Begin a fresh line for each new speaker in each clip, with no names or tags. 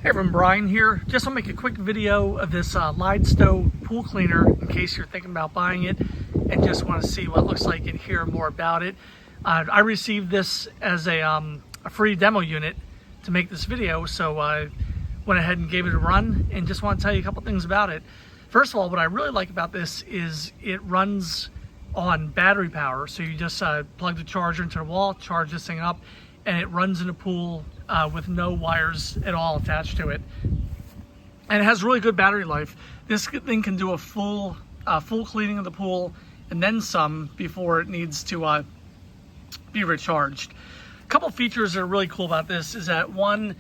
Hey everyone, Brian here. Just want to make a quick video of this Lydsto pool cleaner in case you're thinking about buying it and just want to see what it looks like and hear more about it. I received this as a free demo unit to make this video, so I went ahead and gave it a run and just want to tell you a couple things about it. First of all, what I really like about this is it runs on battery power. So you just plug the charger into the wall, charge this thing up, and it runs in the pool with no wires at all attached to it. And it has really good battery life. This thing can do a full cleaning of the pool and then some before it needs to be recharged. A couple features that are really cool about this is that one,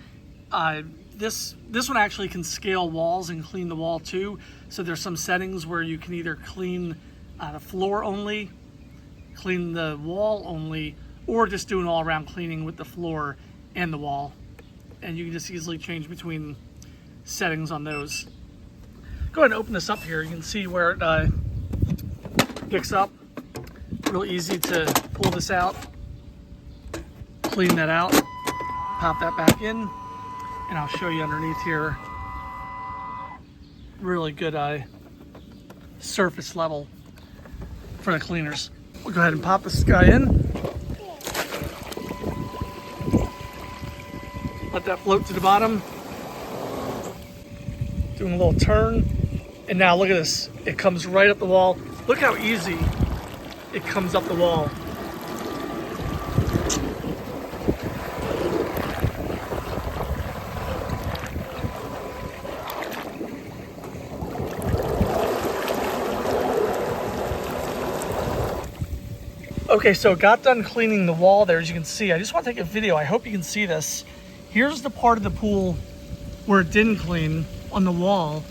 this one actually can scale walls and clean the wall too. So there's some settings where you can either clean the floor only, clean the wall only, or just do an all-around cleaning with the floor and the wall. And you can just easily change between settings on those. Go ahead and open this up here. You can see where it picks up. Real easy to pull this out, clean that out, pop that back in, and I'll show you underneath here. Really good surface level for the cleaners. We'll go ahead and pop this guy in. Let that float to the bottom. Doing a little turn. And now look at this. It comes right up the wall. Look how easy it comes up the wall. Okay, so it got done cleaning the wall there, as you can see. I just want to take a video. I hope you can see this. Here's the part of the pool where it didn't clean on the wall.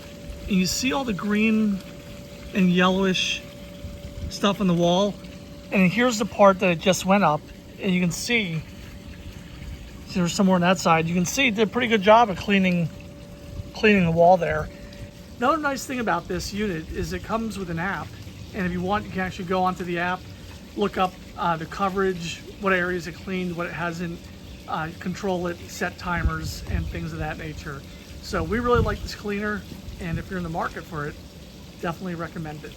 And you see all the green and yellowish stuff on the wall. And here's the part that it just went up. And you can see, there's somewhere on that side. You can see it did a pretty good job of cleaning the wall there. Another nice thing about this unit is it comes with an app. And if you want, you can actually go onto the app, look up the coverage, what areas it cleaned, what it hasn't, control it, set timers, and things of that nature. So we really like this cleaner, and if you're in the market for it, definitely recommend it.